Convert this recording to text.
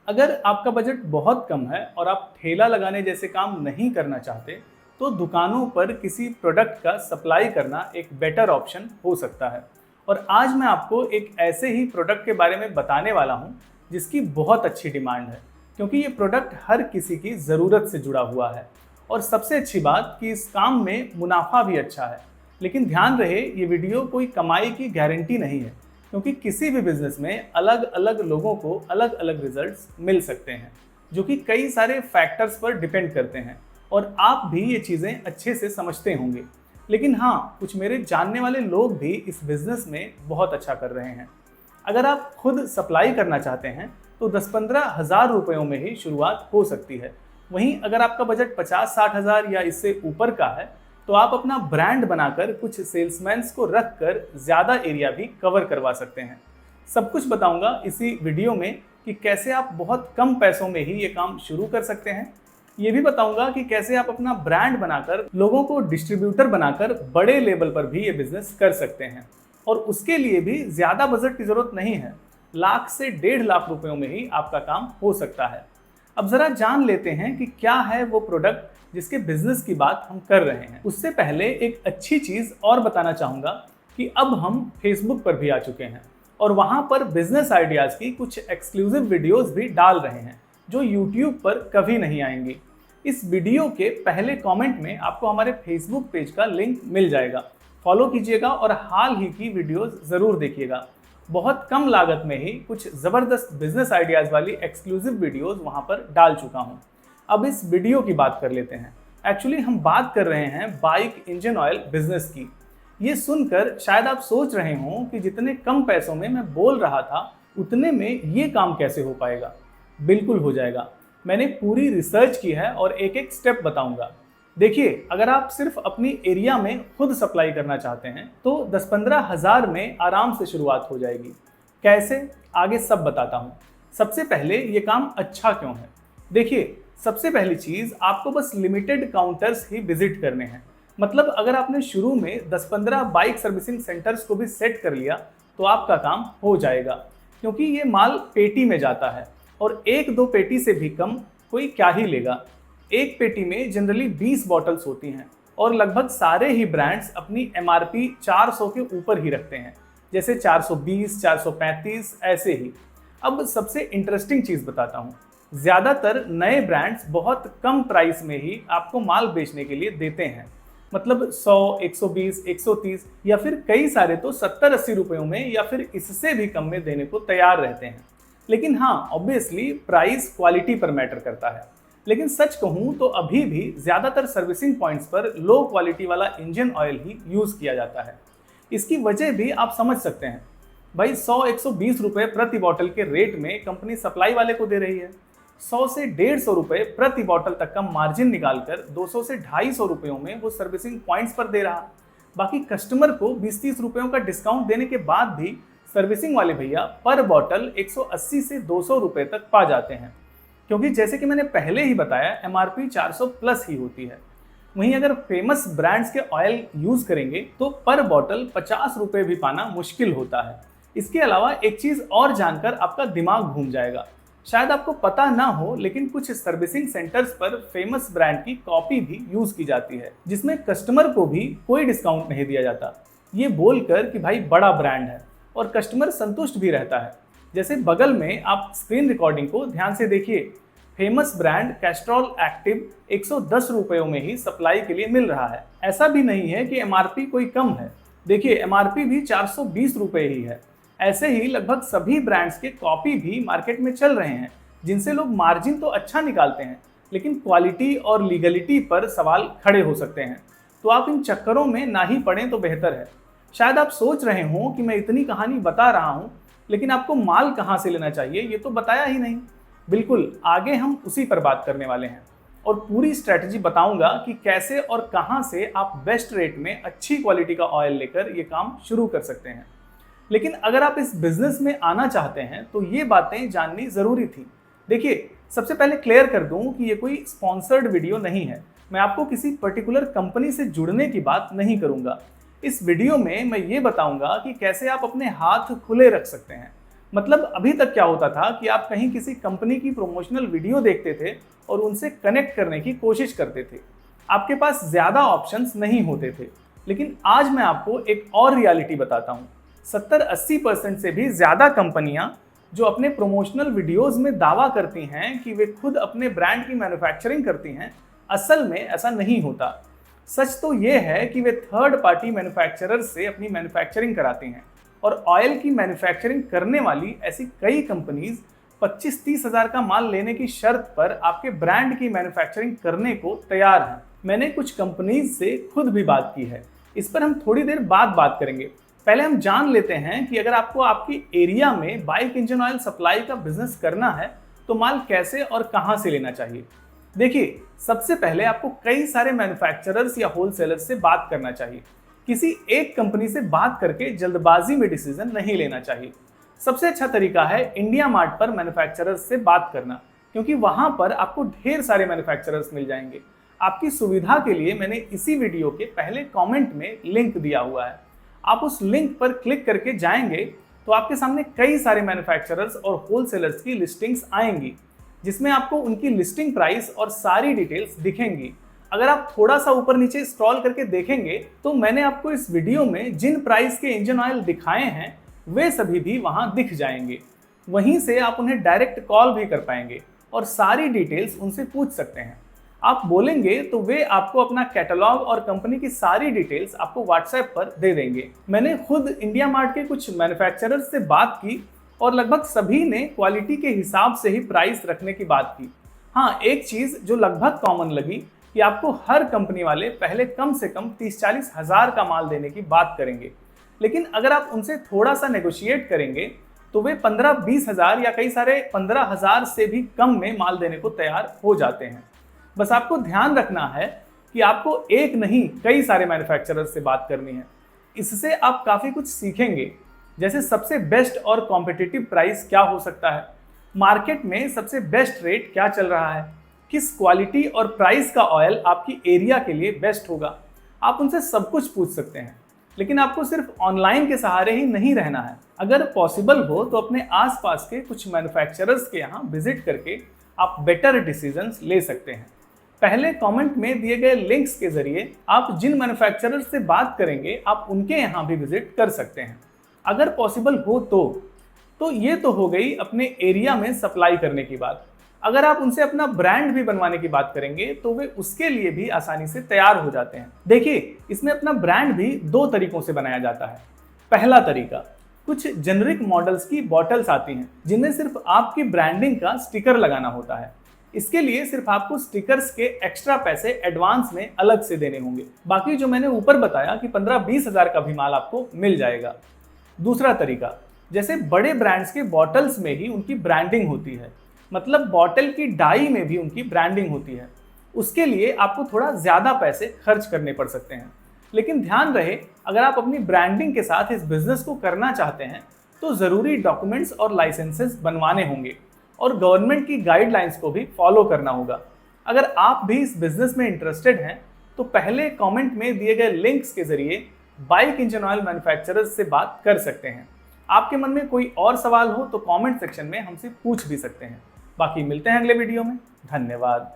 अगर आपका बजट बहुत कम है और आप ठेला लगाने जैसे काम नहीं करना चाहते, तो दुकानों पर किसी प्रोडक्ट का सप्लाई करना एक बेटर ऑप्शन हो सकता है। और आज मैं आपको एक ऐसे ही प्रोडक्ट के बारे में बताने वाला हूं जिसकी बहुत अच्छी डिमांड है, क्योंकि ये प्रोडक्ट हर किसी की ज़रूरत से जुड़ा हुआ है। और सबसे अच्छी बात कि इस काम में मुनाफा भी अच्छा है। लेकिन ध्यान रहे, ये वीडियो कोई कमाई की गारंटी नहीं है, क्योंकि किसी भी बिजनेस में अलग अलग लोगों को अलग अलग रिजल्ट्स मिल सकते हैं, जो कि कई सारे फैक्टर्स पर डिपेंड करते हैं। और आप भी ये चीज़ें अच्छे से समझते होंगे। लेकिन हाँ, कुछ मेरे जानने वाले लोग भी इस बिजनेस में बहुत अच्छा कर रहे हैं। अगर आप खुद सप्लाई करना चाहते हैं तो 10-15 हज़ार रुपयों में ही शुरुआत हो सकती है। वहीं अगर आपका बजट 50-60 हज़ार या इससे ऊपर का है, तो आप अपना ब्रांड बनाकर कुछ सेल्समैन्स को रखकर ज़्यादा एरिया भी कवर करवा सकते हैं। सब कुछ बताऊंगा इसी वीडियो में कि कैसे आप बहुत कम पैसों में ही ये काम शुरू कर सकते हैं। ये भी बताऊंगा कि कैसे आप अपना ब्रांड बनाकर लोगों को डिस्ट्रीब्यूटर बनाकर बड़े लेवल पर भी ये बिजनेस कर सकते हैं। और उसके लिए भी ज़्यादा बजट की ज़रूरत नहीं है। लाख से 1.5 लाख रुपयों में ही आपका काम हो सकता है। अब ज़रा जान लेते हैं कि क्या है वो प्रोडक्ट जिसके बिजनेस की बात हम कर रहे हैं। उससे पहले एक अच्छी चीज़ और बताना चाहूँगा कि अब हम फेसबुक पर भी आ चुके हैं और वहाँ पर बिजनेस आइडियाज़ की कुछ एक्सक्लूसिव वीडियोस भी डाल रहे हैं, जो यूट्यूब पर कभी नहीं आएंगी। इस वीडियो के पहले कमेंट में आपको हमारे फेसबुक पेज का लिंक मिल जाएगा। फॉलो कीजिएगा और हाल ही की वीडियोस ज़रूर देखिएगा। बहुत कम लागत में ही कुछ ज़बरदस्त बिजनेस आइडियाज़ वाली एक्सक्लूसिव वीडियोस वहाँ पर डाल चुका हूँ। अब इस वीडियो की बात कर लेते हैं। एक्चुअली हम बात कर रहे हैं बाइक इंजन ऑयल बिजनेस की। ये सुनकर शायद आप सोच रहे हों कि जितने कम पैसों में मैं बोल रहा था, उतने में ये काम कैसे हो पाएगा। बिल्कुल हो जाएगा। मैंने पूरी रिसर्च की है और एक एक स्टेप बताऊंगा। देखिए, अगर आप सिर्फ अपनी एरिया में खुद सप्लाई करना चाहते हैं तो 10-15 हज़ार में आराम से शुरुआत हो जाएगी। कैसे, आगे सब बताता हूँ। सबसे पहले ये काम अच्छा क्यों है। देखिए, सबसे पहली चीज़, आपको बस लिमिटेड काउंटर्स ही विजिट करने हैं। मतलब अगर आपने शुरू में 10-15 बाइक सर्विसिंग सेंटर्स को भी सेट कर लिया तो आपका काम हो जाएगा, क्योंकि ये माल पेटी में जाता है और 1-2 पेटी से भी कम कोई क्या ही लेगा। एक पेटी में जनरली 20 बॉटल्स होती हैं और लगभग सारे ही ब्रांड्स अपनी MRP 400 के ऊपर ही रखते हैं, जैसे 420, 435 ऐसे ही। अब सबसे इंटरेस्टिंग चीज़ बताता हूँ। ज़्यादातर नए ब्रांड्स बहुत कम प्राइस में ही आपको माल बेचने के लिए देते हैं। मतलब 100, 120, 130 या फिर कई सारे तो 70-80 रुपयों में या फिर इससे भी कम में देने को तैयार रहते हैं। लेकिन हाँ, ऑब्वियसली प्राइस क्वालिटी पर मैटर करता है। लेकिन सच कहूँ तो अभी भी ज़्यादातर सर्विसिंग पॉइंट्स पर लो क्वालिटी वाला इंजन ऑयल ही यूज़ किया जाता है। इसकी वजह भी आप समझ सकते हैं। भाई 100-120 रुपये प्रति बॉटल के रेट में कंपनी सप्लाई वाले को दे रही है। 100 से 150 रुपये प्रति बॉटल तक का मार्जिन निकालकर 200 से 250 रुपयों में वो सर्विसिंग पॉइंट्स पर दे रहा। बाकी कस्टमर को 20-30 रुपयों का डिस्काउंट देने के बाद भी सर्विसिंग वाले भैया पर बॉटल 180 से 200 रुपये तक पा जाते हैं, क्योंकि जैसे कि मैंने पहले ही बताया MRP 400 प्लस ही होती है। वहीं अगर फेमस ब्रांड्स के ऑयल यूज़ करेंगे तो पर बॉटल 50 रुपये भी पाना मुश्किल होता है। इसके अलावा एक चीज़ और जानकर आपका दिमाग घूम जाएगा। शायद आपको पता ना हो, लेकिन कुछ सर्विसिंग सेंटर्स पर फेमस ब्रांड की कॉपी भी यूज़ की जाती है, जिसमें कस्टमर को भी कोई डिस्काउंट नहीं दिया जाता, ये बोलकर कि भाई बड़ा ब्रांड है, और कस्टमर संतुष्ट भी रहता है। जैसे बगल में आप स्क्रीन रिकॉर्डिंग को ध्यान से देखिए। फेमस ब्रांड कैस्ट्रॉल एक्टिव 110 रुपयों में ही सप्लाई के लिए मिल रहा है। ऐसा भी नहीं है कि MRP कोई कम है। देखिए, MRP भी 420 रुपये ही है। ऐसे ही लगभग सभी ब्रांड्स के कॉपी भी मार्केट में चल रहे हैं, जिनसे लोग मार्जिन तो अच्छा निकालते हैं, लेकिन क्वालिटी और लीगलिटी पर सवाल खड़े हो सकते हैं। तो आप इन चक्करों में ना ही पड़ें तो बेहतर है। शायद आप सोच रहे हों कि मैं इतनी कहानी बता रहा हूं, लेकिन आपको माल कहां से लेना चाहिए ये तो बताया ही नहीं। बिल्कुल, आगे हम उसी पर बात करने वाले हैं और पूरी स्ट्रैटेजी बताऊंगा कि कैसे और कहां से आप बेस्ट रेट में अच्छी क्वालिटी का ऑयल लेकर ये काम शुरू कर सकते हैं। लेकिन अगर आप इस बिजनेस में आना चाहते हैं तो ये बातें जाननी ज़रूरी थी। देखिए, सबसे पहले क्लियर कर दूं कि ये कोई स्पॉन्सर्ड वीडियो नहीं है। मैं आपको किसी पर्टिकुलर कंपनी से जुड़ने की बात नहीं करूंगा। इस वीडियो में मैं ये बताऊंगा कि कैसे आप अपने हाथ खुले रख सकते हैं। मतलब अभी तक क्या होता था कि आप कहीं किसी कंपनी की प्रमोशनल वीडियो देखते थे और उनसे कनेक्ट करने की कोशिश करते थे। आपके पास ज़्यादा ऑप्शंस नहीं होते थे। लेकिन आज मैं आपको एक और रियलिटी बताता हूँ। 70-80% से भी ज़्यादा कंपनियां जो अपने प्रमोशनल वीडियोस में दावा करती हैं कि वे खुद अपने ब्रांड की मैन्युफैक्चरिंग करती हैं, असल में ऐसा नहीं होता। सच तो ये है कि वे थर्ड पार्टी मैन्युफैक्चरर से अपनी मैन्युफैक्चरिंग कराती हैं और ऑयल की मैन्युफैक्चरिंग करने वाली ऐसी कई कंपनीज 25-30 हज़ार का माल लेने की शर्त पर आपके ब्रांड की मैन्युफैक्चरिंग करने को तैयार हैं। मैंने कुछ कंपनीज से खुद भी बात की है, इस पर हम थोड़ी देर बाद बात करेंगे। पहले हम जान लेते हैं कि अगर आपको आपकी एरिया में बाइक इंजन ऑयल सप्लाई का बिजनेस करना है तो माल कैसे और कहां से लेना चाहिए। देखिए, सबसे पहले आपको कई सारे मैन्युफैक्चरर्स या होलसेलर्स से बात करना चाहिए। किसी एक कंपनी से बात करके जल्दबाजी में डिसीजन नहीं लेना चाहिए। सबसे अच्छा तरीका है इंडिया मार्ट पर मैन्युफैक्चरर्स से बात करना, क्योंकि वहां पर आपको ढेर सारे मैन्युफैक्चरर्स मिल जाएंगे। आपकी सुविधा के लिए मैंने इसी वीडियो के पहले कमेंट में लिंक दिया हुआ है। आप उस लिंक पर क्लिक करके जाएंगे तो आपके सामने कई सारे मैन्युफैक्चरर्स और होलसेलर्स की लिस्टिंग्स आएंगी, जिसमें आपको उनकी लिस्टिंग प्राइस और सारी डिटेल्स दिखेंगी। अगर आप थोड़ा सा ऊपर नीचे स्क्रॉल करके देखेंगे तो मैंने आपको इस वीडियो में जिन प्राइस के इंजन ऑयल दिखाए हैं वे सभी भी वहां दिख जाएंगे। वहीं से आप उन्हें डायरेक्ट कॉल भी कर पाएंगे और सारी डिटेल्स उनसे पूछ सकते हैं। आप बोलेंगे तो वे आपको अपना कैटलॉग और कंपनी की सारी डिटेल्स आपको व्हाट्सएप पर दे देंगे। मैंने खुद इंडिया मार्ट के कुछ मैन्युफैक्चरर्स से बात की और लगभग सभी ने क्वालिटी के हिसाब से ही प्राइस रखने की बात की। हाँ, एक चीज़ जो लगभग कॉमन लगी कि आपको हर कंपनी वाले पहले कम से कम 30-40 हज़ार का माल देने की बात करेंगे, लेकिन अगर आप उनसे थोड़ा सा नेगोशिएट करेंगे तो वे 15-20 हज़ार या कई सारे 15 हज़ार से भी कम में माल देने को तैयार हो जाते हैं। बस आपको ध्यान रखना है कि आपको एक नहीं कई सारे मैन्युफैक्चरर से बात करनी है। इससे आप काफ़ी कुछ सीखेंगे, जैसे सबसे बेस्ट और कॉम्पिटिटिव प्राइस क्या हो सकता है, मार्केट में सबसे बेस्ट रेट क्या चल रहा है, किस क्वालिटी और प्राइस का ऑयल आपकी एरिया के लिए बेस्ट होगा। आप उनसे सब कुछ पूछ सकते हैं, लेकिन आपको सिर्फ ऑनलाइन के सहारे ही नहीं रहना है। अगर पॉसिबल हो तो अपने आसपास के कुछ मैन्युफैक्चरर्स के यहाँ विजिट करके आप बेटर डिसीजंस ले सकते हैं। पहले कमेंट में दिए गए लिंक्स के जरिए आप जिन मैन्युफैक्चरर से बात करेंगे आप उनके यहाँ भी विजिट कर सकते हैं, अगर पॉसिबल हो तो ये तो हो गई अपने एरिया में सप्लाई करने की बात। अगर आप उनसे अपना ब्रांड भी बनवाने की बात करेंगे तो वे उसके लिए भी आसानी से तैयार हो जाते हैं। देखिए, इसमें अपना ब्रांड भी 2 तरीकों से बनाया जाता है। पहला तरीका, कुछ जेनरिक मॉडल्स की बॉटल्स आती हैं जिनमें सिर्फ आपकी ब्रांडिंग का स्टिकर लगाना होता है। इसके लिए सिर्फ आपको स्टिकर्स के एक्स्ट्रा पैसे एडवांस में अलग से देने होंगे। बाकी जो मैंने ऊपर बताया कि 15-20 हज़ार का भी माल आपको मिल जाएगा। दूसरा तरीका, जैसे बड़े ब्रांड्स के बॉटल्स में ही उनकी ब्रांडिंग होती है, मतलब बॉटल की डाई में भी उनकी ब्रांडिंग होती है। उसके लिए आपको थोड़ा ज़्यादा पैसे खर्च करने पड़ सकते हैं। लेकिन ध्यान रहे, अगर आप अपनी ब्रांडिंग के साथ इस बिजनेस को करना चाहते हैं तो ज़रूरी डॉक्यूमेंट्स और लाइसेंसेस बनवाने होंगे और गवर्नमेंट की गाइडलाइंस को भी फॉलो करना होगा। अगर आप भी इस बिजनेस में इंटरेस्टेड हैं तो पहले कमेंट में दिए गए लिंक्स के जरिए बाइक इंजन ऑयल मैन्युफैक्चरर्स से बात कर सकते हैं। आपके मन में कोई और सवाल हो तो कमेंट सेक्शन में हमसे पूछ भी सकते हैं। बाकी मिलते हैं अगले वीडियो में। धन्यवाद।